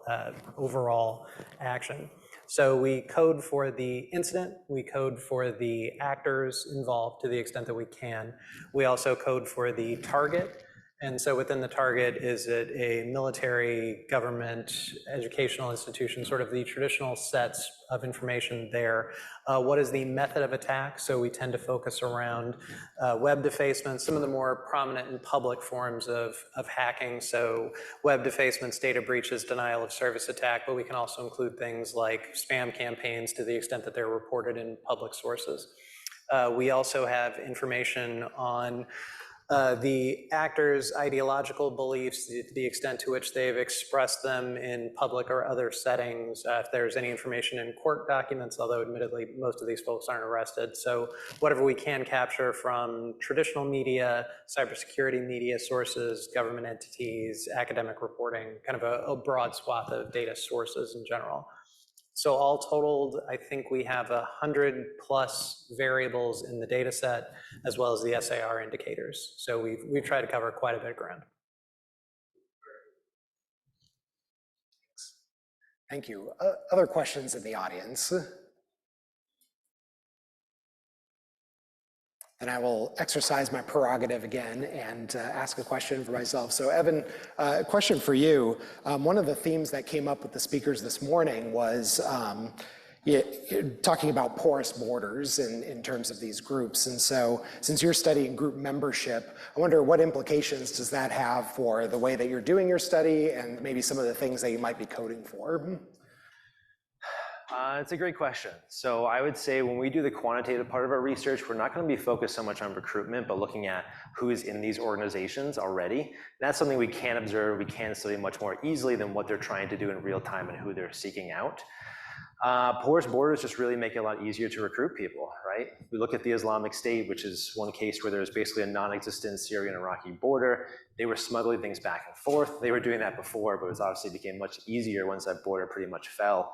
overall action. So we code for the incident, we code for the actors involved to the extent that we can. We also code for the target. And so within the target, is it a military, government, educational institution, sort of the traditional sets of information there. What is the method of attack? So we tend to focus around web defacements, some of the more prominent and public forms of hacking. So web defacements, data breaches, denial of service attack, but we can also include things like spam campaigns to the extent that they're reported in public sources. We also have information on the actors' ideological beliefs, to the extent to which they've expressed them in public or other settings, if there's any information in court documents, although admittedly most of these folks aren't arrested. So whatever we can capture from traditional media, cybersecurity media sources, government entities, academic reporting, kind of a broad swath of data sources in general. So all totaled, I think we have 100+ variables in the data set, as well as the SAR indicators. So we've tried to cover quite a bit of ground. Thank you. Other questions in the audience? And I will exercise my prerogative again and ask a question for myself. So Evan, a question for you. One of the themes that came up with the speakers this morning was talking about porous borders in terms of these groups. And so since you're studying group membership, I wonder what implications does that have for the way that you're doing your study and maybe some of the things that you might be coding for? It's a great question. So I would say when we do the quantitative part of our research, we're not going to be focused so much on recruitment, but looking at who is in these organizations already. That's something we can observe, we can study much more easily than what they're trying to do in real time and who they're seeking out. Porous borders just really make it a lot easier to recruit people, right? We look at the Islamic State, which is one case where there's basically a non-existent Syrian-Iraqi border. They were smuggling things back and forth. They were doing that before, but it obviously became much easier once that border pretty much fell.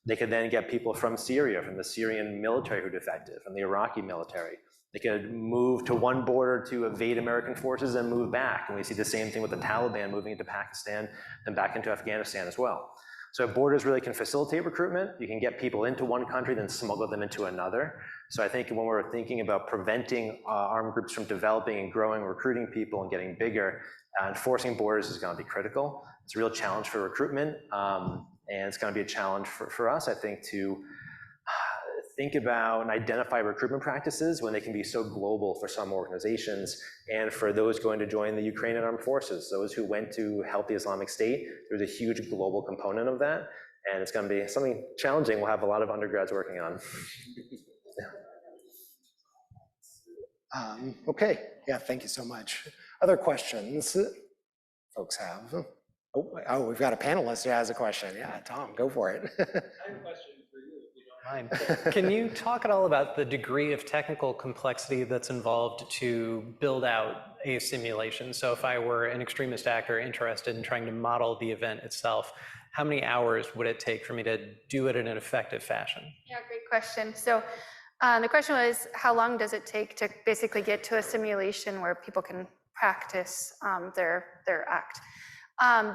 They could then get people from Syria, from the Syrian military who defected, from the Iraqi military. They could move to one border to evade American forces and move back. And we see the same thing with the Taliban moving into Pakistan and back into Afghanistan as well. So borders really can facilitate recruitment. You can get people into one country, then smuggle them into another. So I think when we're thinking about preventing armed groups from developing and growing, recruiting people and getting bigger, enforcing borders is going to be critical. It's a real challenge for recruitment. And it's going to be a challenge for us, I think, to think about and identify recruitment practices when they can be so global for some organizations and for those going to join the Ukrainian armed forces, those who went to help the Islamic State. There's a huge global component of that, and it's going to be something challenging we'll have a lot of undergrads working on. Okay, yeah, thank you so much. Other questions folks have? Oh, we've got a panelist who has a question. Yeah, Tom, go for it. I have a question for you, if you don't mind. Can you talk at all about the degree of technical complexity that's involved to build out a simulation? So if I were an extremist actor interested in trying to model the event itself, how many hours would it take for me to do it in an effective fashion? Yeah, great question. So the question was, how long does it take to basically get to a simulation where people can practice their act?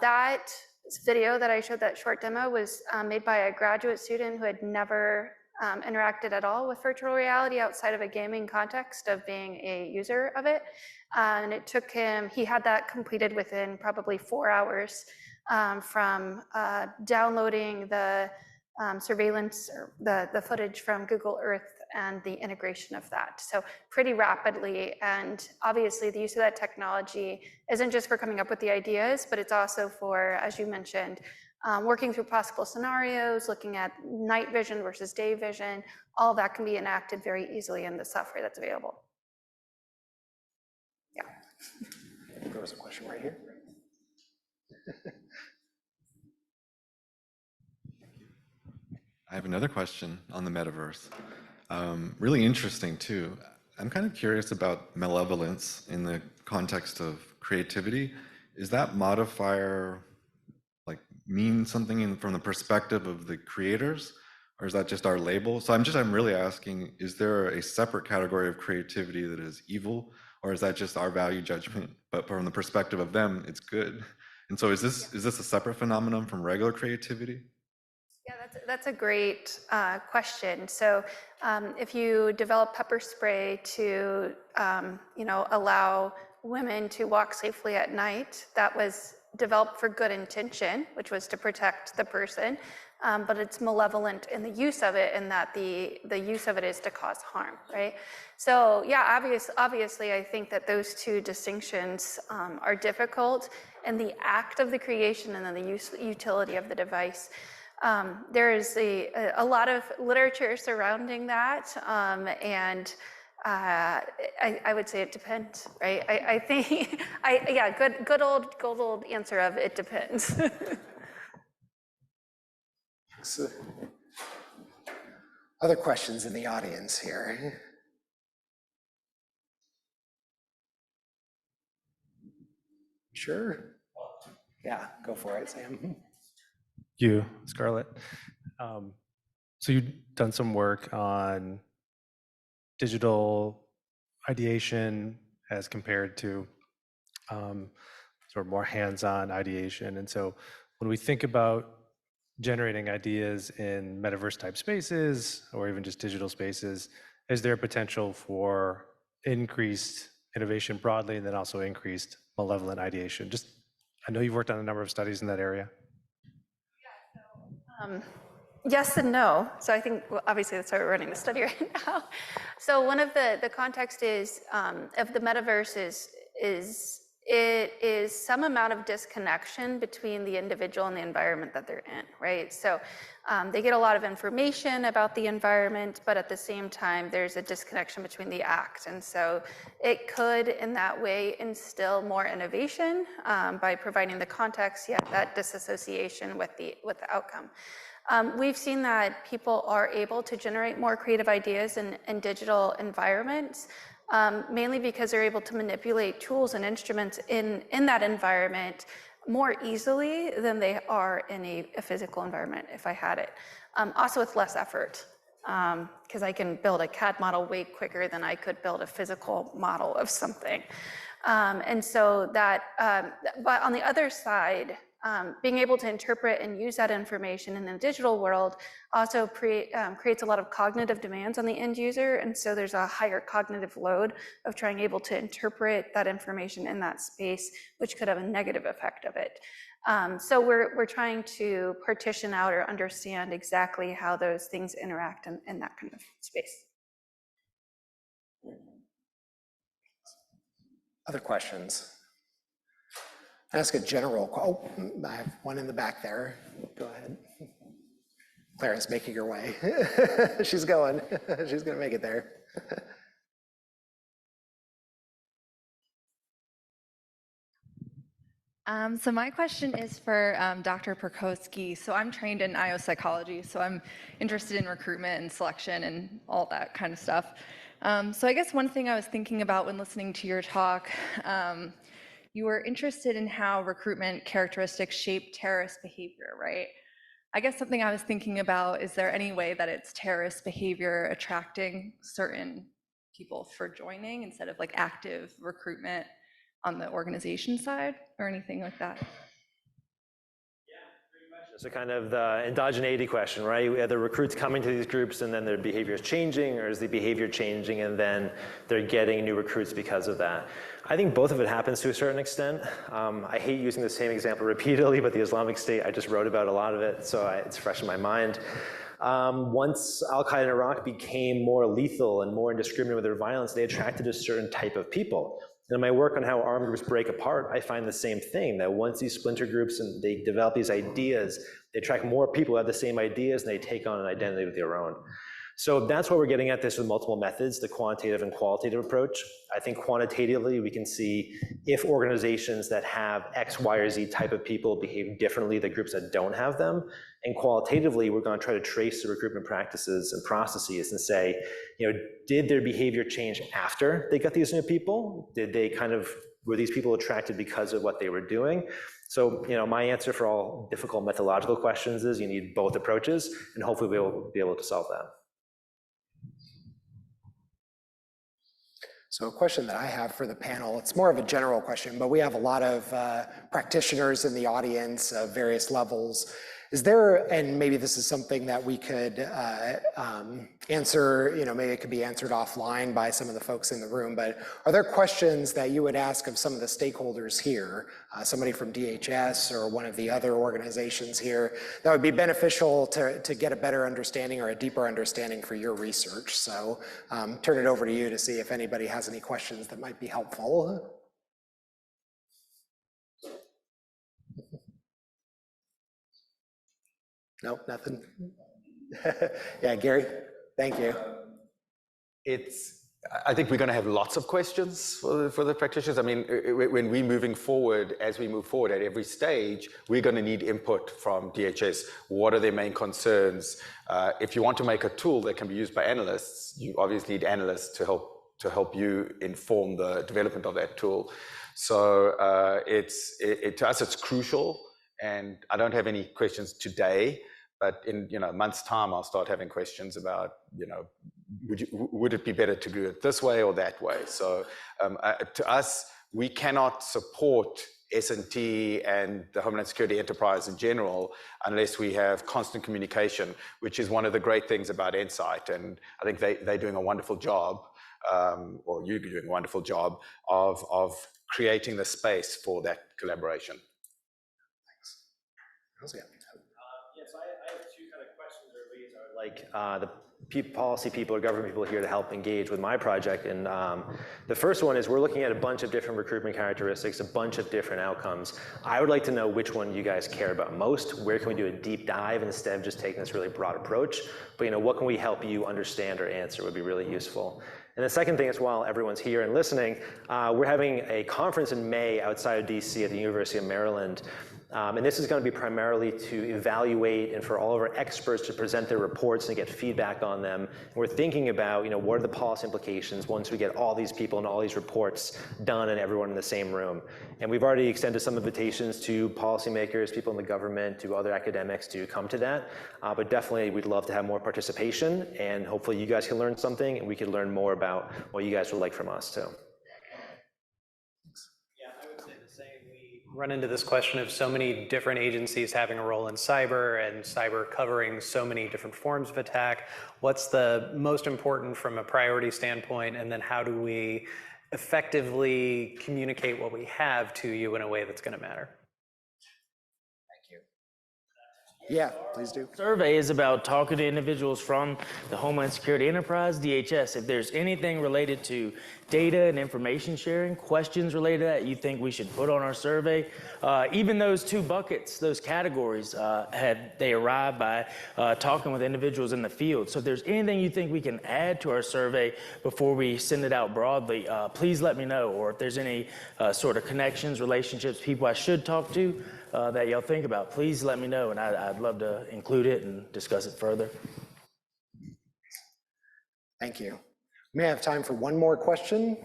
That This video that I showed, that short demo, was made by a graduate student who had never interacted at all with virtual reality outside of a gaming context of being a user of it. And it took him, he had that completed within probably 4 hours from downloading the surveillance, or the footage from Google Earth and the integration of that. So pretty rapidly, and obviously the use of that technology isn't just for coming up with the ideas, but it's also for, as you mentioned, working through possible scenarios, looking at night vision versus day vision. All of that can be enacted very easily in the software that's available. Yeah. There was a question right here. I have another question on the metaverse. Really interesting too. I'm kind of curious about malevolence in the context of creativity. Is that modifier like mean something from the perspective of the creators, or is that just our label? So I'm really asking, is there a separate category of creativity that is evil, or is that just our value judgment, but from the perspective of them, it's good? And so is this a separate phenomenon from regular creativity? Yeah, that's a great question. So if you develop pepper spray to allow women to walk safely at night, that was developed for good intention, which was to protect the person, but it's malevolent in the use of it, and that the use of it is to cause harm, right? So yeah, obviously I think that those two distinctions are difficult in the act of the creation and then the utility of the device. There is a lot of literature surrounding that, and I would say it depends, right? I think, yeah, good old answer of it depends. So, other questions in the audience here? Sure. Yeah, go for it, Sam. You, Scarlett. So you've done some work on digital ideation as compared to sort of more hands-on ideation. And so when we think about generating ideas in metaverse type spaces or even just digital spaces, is there potential for increased innovation broadly and then also increased malevolent ideation? Just, I know you've worked on a number of studies in that area. Yes and no. So I think, well, obviously that's why we're running the study right now. So one of the context is of the metaverse is some amount of disconnection between the individual and the environment that they're in, right? So they get a lot of information about the environment, but at the same time, there's a disconnection between the act. And so it could, in that way, instill more innovation by providing the context, yet that disassociation with the outcome. We've seen that people are able to generate more creative ideas in digital environments, mainly because they're able to manipulate tools and instruments in that environment more easily than they are in a physical environment, if I had it. Also with less effort, because I can build a CAD model way quicker than I could build a physical model of something. And so that, but on the other side, being able to interpret and use that information in the digital world also creates a lot of cognitive demands on the end user, and so there's a higher cognitive load of trying able to interpret that information in that space, which could have a negative effect of it. So we're trying to partition out or understand exactly how those things interact in that kind of space. Other questions? Ask a general, I have one in the back there. Go ahead. Clara's making her way. She's going. She's going to make it there. So my question is for Dr. Perkowski. So I'm trained in IO psychology, so I'm interested in recruitment and selection and all that kind of stuff. So I guess one thing I was thinking about when listening to your talk, you were interested in how recruitment characteristics shape terrorist behavior, right? I guess something I was thinking about, is there any way that it's terrorist behavior attracting certain people for joining instead of like active recruitment on the organization side or anything like that? So kind of the endogeneity question, right? Are the recruits coming to these groups and then their behavior is changing, or is the behavior changing and then they're getting new recruits because of that? I think both of it happens to a certain extent. I hate using the same example repeatedly, but the Islamic State, I just wrote about a lot of it, so it's fresh in my mind. Once Al-Qaeda in Iraq became more lethal and more indiscriminate with their violence, they attracted a certain type of people. In my work on how armed groups break apart, I find the same thing, that once these splinter groups and they develop these ideas, they attract more people who have the same ideas and they take on an identity of their own. So that's why we're getting at this with multiple methods, the quantitative and qualitative approach. I think quantitatively we can see if organizations that have X, Y, or Z type of people behave differently than groups that don't have them. And qualitatively, we're going to try to trace the recruitment practices and processes and say, did their behavior change after they got these new people? Did they were these people attracted because of what they were doing? So, my answer for all difficult methodological questions is you need both approaches, and hopefully we'll be able to solve that. So a question that I have for the panel, it's more of a general question, but we have a lot of practitioners in the audience of various levels. Is there, and maybe this is something that we could answer, maybe it could be answered offline by some of the folks in the room, but are there questions that you would ask of some of the stakeholders here, somebody from DHS or one of the other organizations here, that would be beneficial to get a better understanding or a deeper understanding for your research? So turn it over to you to see if anybody has any questions that might be helpful. Nope, nothing. Yeah, Gary, thank you. I think we're going to have lots of questions for the practitioners. I mean, when we're moving forward, as we move forward at every stage, we're going to need input from DHS. What are their main concerns? If you want to make a tool that can be used by analysts, you obviously need analysts to help you inform the development of that tool. So to us, it's crucial. And I don't have any questions today, but in a month's time, I'll start having questions about, would it be better to do it this way or that way? So to us, we cannot support S&T and the Homeland Security enterprise in general unless we have constant communication, which is one of the great things about NCITE. And I think they're doing a wonderful job, or you're doing a wonderful job of creating the space for that collaboration. Yes, I have two kind of questions or ways I would like the policy people or government people here to help engage with my project. And the first one is we're looking at a bunch of different recruitment characteristics, a bunch of different outcomes. I would like to know which one you guys care about most. Where can we do a deep dive instead of just taking this really broad approach? But what can we help you understand or answer would be really useful. And the second thing is, while everyone's here and listening, we're having a conference in May outside of DC at the University of Maryland. And this is going to be primarily to evaluate and for all of our experts to present their reports and get feedback on them. And we're thinking about, what are the policy implications once we get all these people and all these reports done and everyone in the same room. And we've already extended some invitations to policymakers, people in the government, to other academics to come to that. But definitely we'd love to have more participation, and hopefully you guys can learn something and we can learn more about what you guys would like from us too. Run into this question of so many different agencies having a role in cyber and cyber covering so many different forms of attack. What's the most important from a priority standpoint? And then how do we effectively communicate what we have to you in a way that's going to matter? Yeah, please do. Survey is about talking to individuals from the Homeland Security Enterprise, DHS. If there's anything related to data and information sharing, questions related to that you think we should put on our survey, even those two buckets, those categories, they arrive by talking with individuals in the field. So if there's anything you think we can add to our survey before we send it out broadly, please let me know. Or if there's any sort of connections, relationships, people I should talk to, that y'all think about, please let me know, and I'd love to include it and discuss it further. Thank you. We may have time for one more question.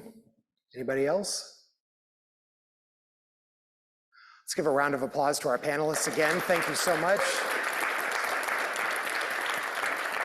Anybody else? Let's give a round of applause to our panelists again. Thank you so much.